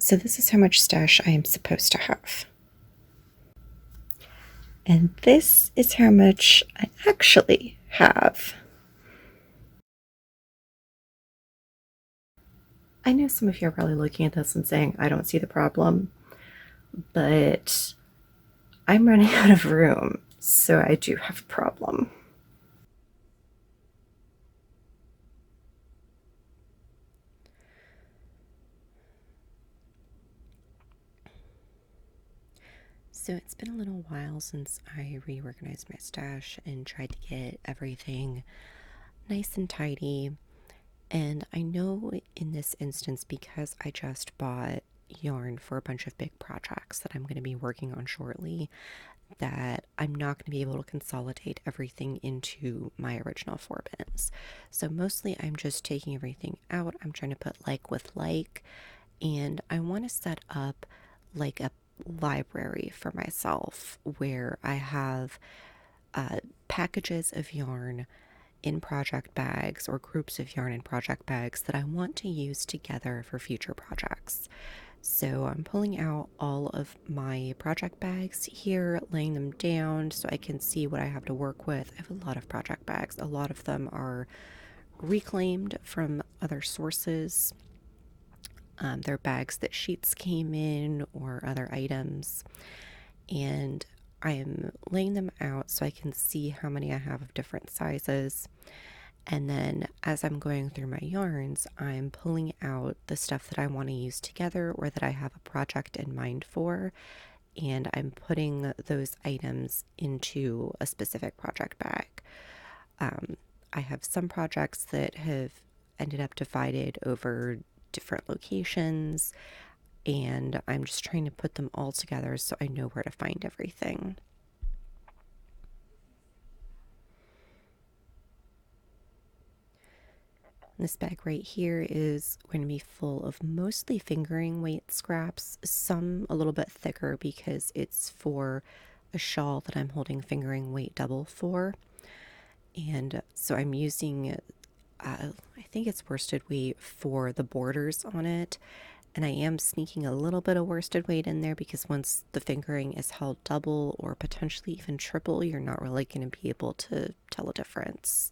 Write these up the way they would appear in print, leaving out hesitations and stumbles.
So this is how much stash I am supposed to have. And this is how much I actually have. I know some of you are probably looking at this and saying, I don't see the problem, but I'm running out of room, so I do have a problem. So it's been a little while since I reorganized my stash and tried to get everything nice and tidy. And I know in this instance, because I just bought yarn for a bunch of big projects that I'm going to be working on shortly, that I'm not going to be able to consolidate everything into my original 4 bins. So mostly I'm just taking everything out. I'm trying to put like with like, and I want to set up like a library for myself where I have packages of yarn in project bags or groups of yarn in project bags that I want to use together for future projects. So I'm pulling out all of my project bags here, laying them down so I can see what I have to work with. I have a lot of project bags. A lot of them are reclaimed from other sources. They're bags that sheets came in or other items. And I am laying them out so I can see how many I have of different sizes. And then as I'm going through my yarns, I'm pulling out the stuff that I want to use together or that I have a project in mind for. And I'm putting those items into a specific project bag. I have some projects that have ended up divided over different locations, and I'm just trying to put them all together so I know where to find everything. This bag right here is going to be full of mostly fingering weight scraps, some a little bit thicker because it's for a shawl that I'm holding fingering weight double for. And so I'm using, I think it's worsted weight for the borders on it. And I am sneaking a little bit of worsted weight in there because once the fingering is held double or potentially even triple, you're not really going to be able to tell a difference.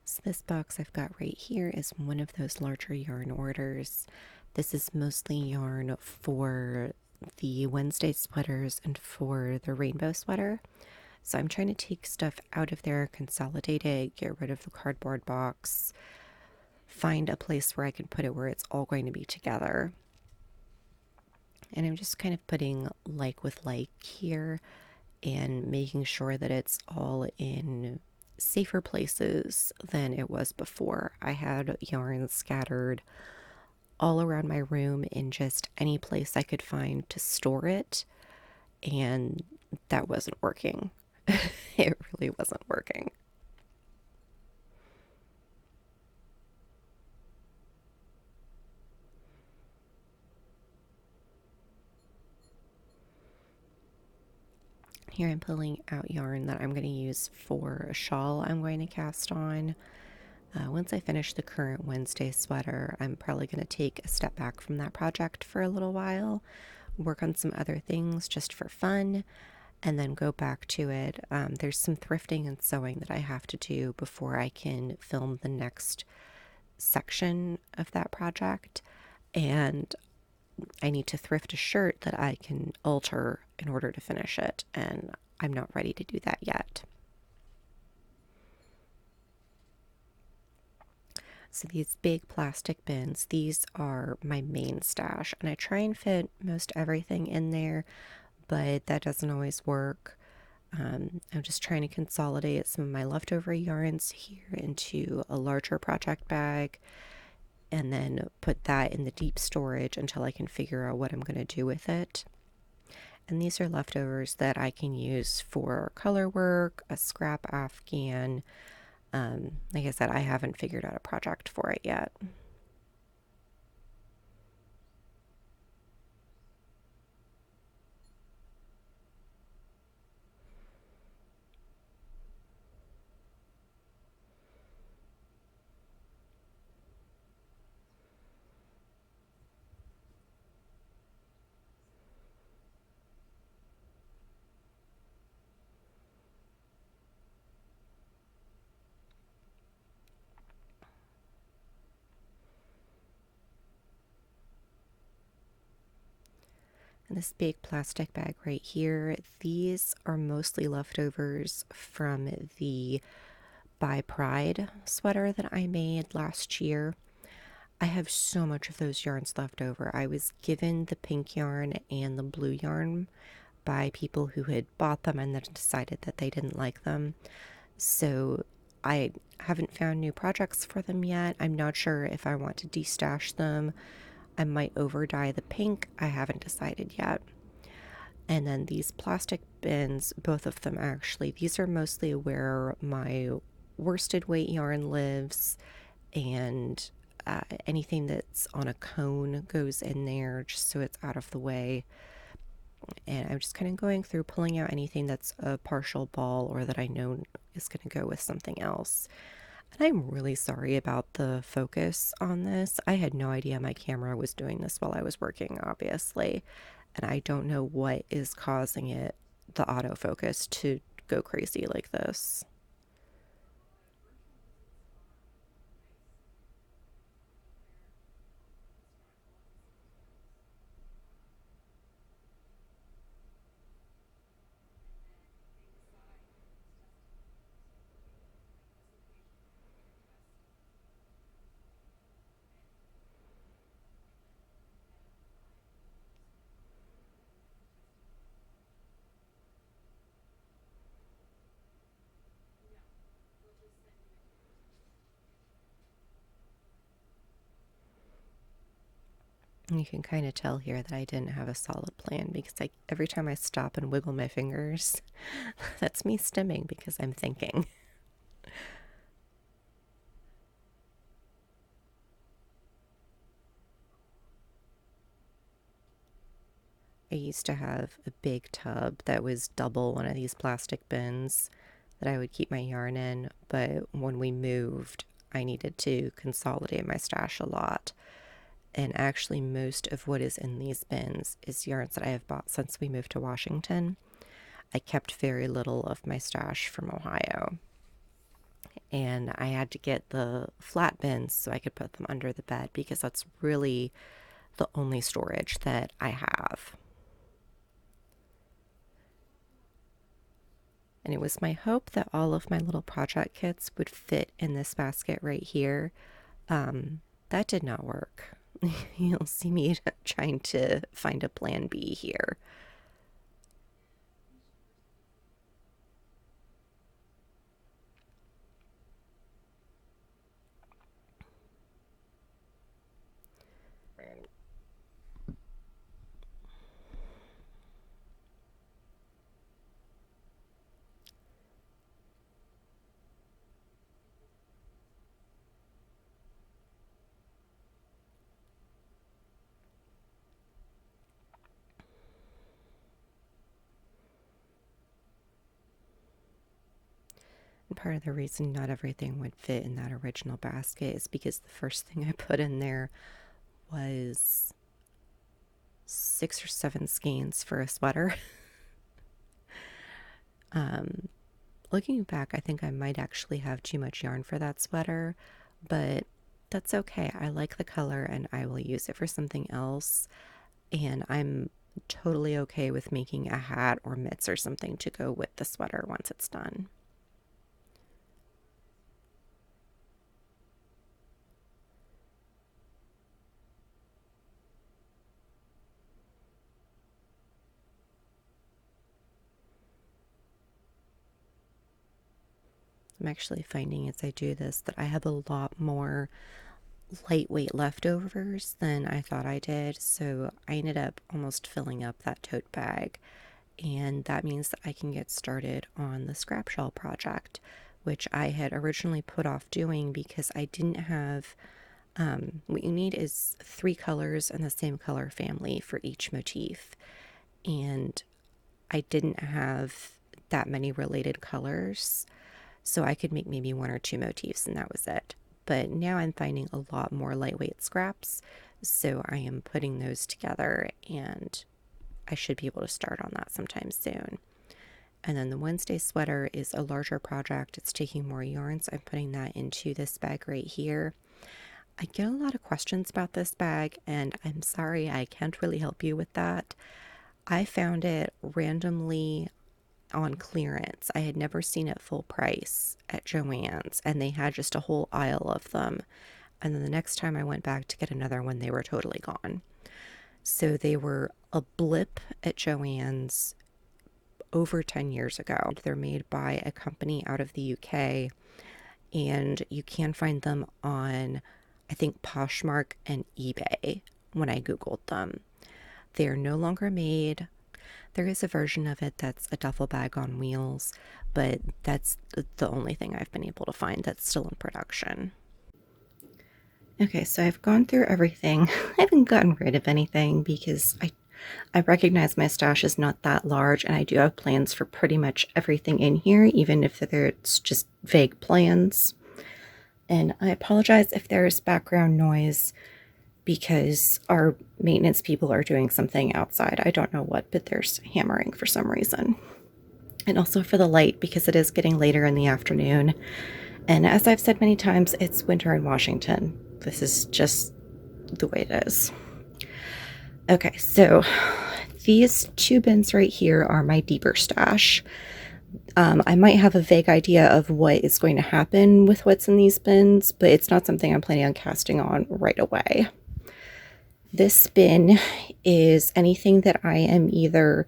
So this box I've got right here is one of those larger yarn orders. This is mostly yarn for the Wednesday sweaters and for the rainbow sweater. So I'm trying to take stuff out of there, consolidate it, get rid of the cardboard box, find a place where I can put it where it's all going to be together. And I'm just kind of putting like with like here and making sure that it's all in safer places than it was before. I had yarn scattered all around my room in just any place I could find to store it, and that wasn't working. It really wasn't working. Here I'm pulling out yarn that I'm going to use for a shawl I'm going to cast on. Once I finish the current Wednesday sweater, I'm probably going to take a step back from that project for a little while, work on some other things just for fun, and then go back to it. There's some thrifting and sewing that I have to do before I can film the next section of that project. And I need to thrift a shirt that I can alter in order to finish it, and I'm not ready to do that yet. So these big plastic bins, these are my main stash, and I try and fit most everything in there, but that doesn't always work. I'm just trying to consolidate some of my leftover yarns here into a larger project bag and then put that in the deep storage until I can figure out what I'm going to do with it. And these are leftovers that I can use for color work, a scrap afghan. Like I said, I haven't figured out a project for it yet. And this big plastic bag right here, these are mostly leftovers from the By Pride sweater that I made last year. I have so much of those yarns left over. I was given the pink yarn and the blue yarn by people who had bought them and then decided that they didn't like them. So I haven't found new projects for them yet. I'm not sure if I want to destash them. I might over dye the pink. I haven't decided yet. And then these plastic bins, both of them actually, these are mostly where my worsted weight yarn lives, and anything that's on a cone goes in there just so it's out of the way. And I'm just kind of going through, pulling out anything that's a partial ball or that I know is going to go with something else. And I'm really sorry about the focus on this. I had no idea my camera was doing this while I was working, obviously. And I don't know what is causing it, the autofocus, to go crazy like this. You can kind of tell here that I didn't have a solid plan because every time I stop and wiggle my fingers, that's me stimming because I'm thinking. I used to have a big tub that was double one of these plastic bins that I would keep my yarn in, but when we moved, I needed to consolidate my stash a lot. And actually, most of what is in these bins is yarns that I have bought since we moved to Washington. I kept very little of my stash from Ohio, and I had to get the flat bins so I could put them under the bed because that's really the only storage that I have. And it was my hope that all of my little project kits would fit in this basket right here. That did not work. You'll see me trying to find a plan B here. And part of the reason not everything would fit in that original basket is because the first thing I put in there was 6 or 7 skeins for a sweater. um, Looking back, I think I might actually have too much yarn for that sweater, but that's okay. I like the color and I will use it for something else. And I'm totally okay with making a hat or mitts or something to go with the sweater once it's done. I'm actually finding as I do this that I have a lot more lightweight leftovers than I thought I did. So I ended up almost filling up that tote bag. And that means that I can get started on the scrap shell project, which I had originally put off doing because I didn't have, what you need is 3 colors in the same color family for each motif. And I didn't have that many related colors, so I could make maybe 1 or 2 motifs and that was it. But now I'm finding a lot more lightweight scraps, so I am putting those together and I should be able to start on that sometime soon. And then the Wednesday sweater is a larger project. It's taking more yarn, so I'm putting that into this bag right here. I get a lot of questions about this bag, and I'm sorry I can't really help you with that. I found it randomly on clearance. I had never seen it full price at Joann's, and they had just a whole aisle of them. And then the next time I went back to get another one, they were totally gone. So they were a blip at Joann's over 10 years ago. They're made by a company out of the UK, and you can find them on, I think, Poshmark and eBay when I Googled them. They are no longer made. There is a version of it that's a duffel bag on wheels, but that's the only thing I've been able to find that's still in production. Okay, so I've gone through everything. I haven't gotten rid of anything because I recognize my stash is not that large, and I do have plans for pretty much everything in here, even if it's just vague plans. And I apologize if there's background noise because our maintenance people are doing something outside. I don't know what, but there's hammering for some reason. And also for the light, because it is getting later in the afternoon. And as I've said many times, it's winter in Washington. This is just the way it is. Okay, so these 2 bins right here are my deeper stash. I might have a vague idea of what is going to happen with what's in these bins, but it's not something I'm planning on casting on right away. This bin is anything that I am either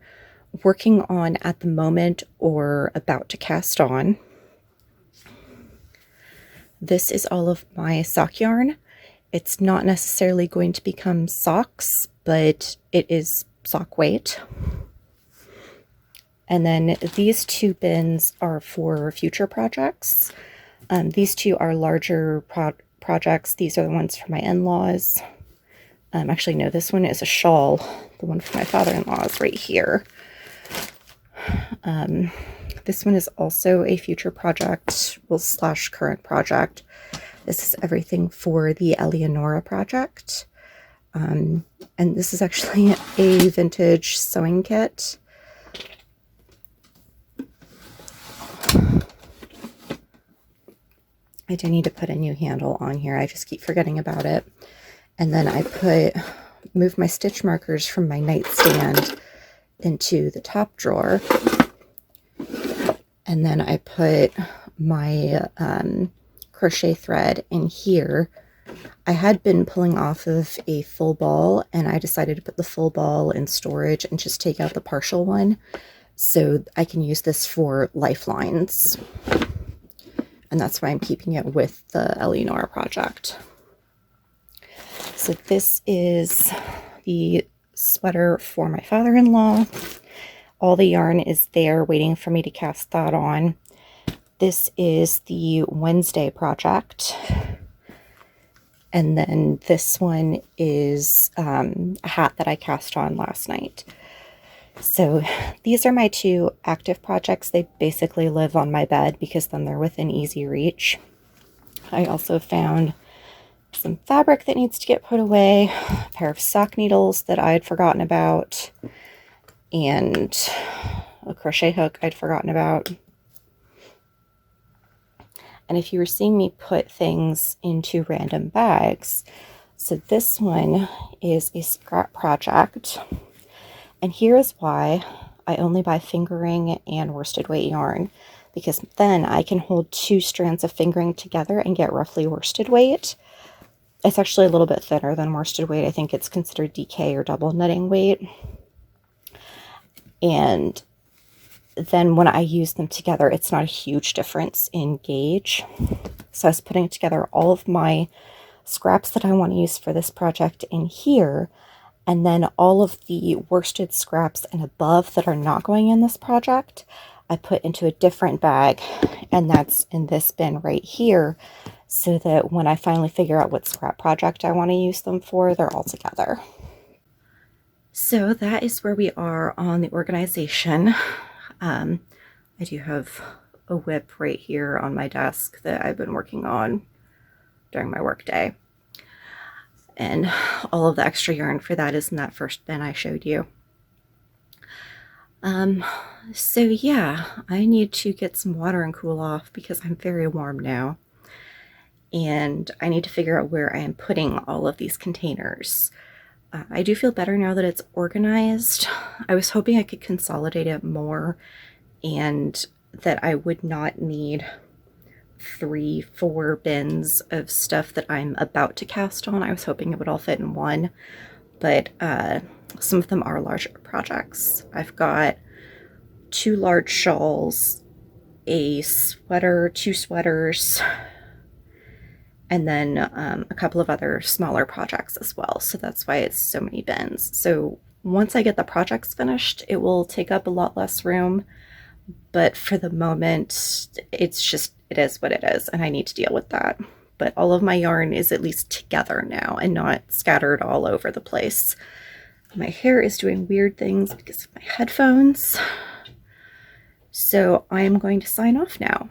working on at the moment or about to cast on. This is all of my sock yarn. It's not necessarily going to become socks, but it is sock weight. And then these 2 bins are for future projects. These 2 are larger projects. These are the ones for my in-laws. Actually, no, this one is a shawl. The one for my father-in-law is right here. This one is also a future project, well, / current project. This is everything for the Eleonora project. And this is actually a vintage sewing kit. I do need to put a new handle on here. I just keep forgetting about it. And then I moved my stitch markers from my nightstand into the top drawer. And then I put my crochet thread in here. I had been pulling off of a full ball, and I decided to put the full ball in storage and just take out the partial one so I can use this for lifelines. And that's why I'm keeping it with the Eleonora project. So this is the sweater for my father-in-law. All the yarn is there waiting for me to cast that on. This is the Wednesday project. And then this one is a hat that I cast on last night. So these are my 2 active projects. They basically live on my bed because then they're within easy reach. I also found some fabric that needs to get put away, a pair of sock needles that I had forgotten about, and a crochet hook I'd forgotten about. And if you were seeing me put things into random bags, so this one is a scrap project. And here is why I only buy fingering and worsted weight yarn, because then I can hold 2 strands of fingering together and get roughly worsted weight. It's actually a little bit thinner than worsted weight. I think it's considered DK or double knitting weight. And then when I use them together, it's not a huge difference in gauge. So I was putting together all of my scraps that I want to use for this project in here, and then all of the worsted scraps and above that are not going in this project, I put into a different bag, and that's in this bin right here, so that when I finally figure out what scrap project I want to use them for, they're all together. So that is where we are on the organization. I do have a whip right here on my desk that I've been working on during my work day. And all of the extra yarn for that is in that first bin I showed you. So yeah, I need to get some water and cool off because I'm very warm now. And I need to figure out where I am putting all of these containers. I do feel better now that it's organized. I was hoping I could consolidate it more and that I would not need 3-4 bins of stuff that I'm about to cast on. I was hoping it would all fit in one, but some of them are larger projects. I've got 2 large shawls, a sweater, 2 sweaters, and then a couple of other smaller projects as well. So that's why it's so many bins. So once I get the projects finished, it will take up a lot less room. But for the moment, it's just, it is what it is, and I need to deal with that. But all of my yarn is at least together now and not scattered all over the place. My hair is doing weird things because of my headphones. So I am going to sign off now.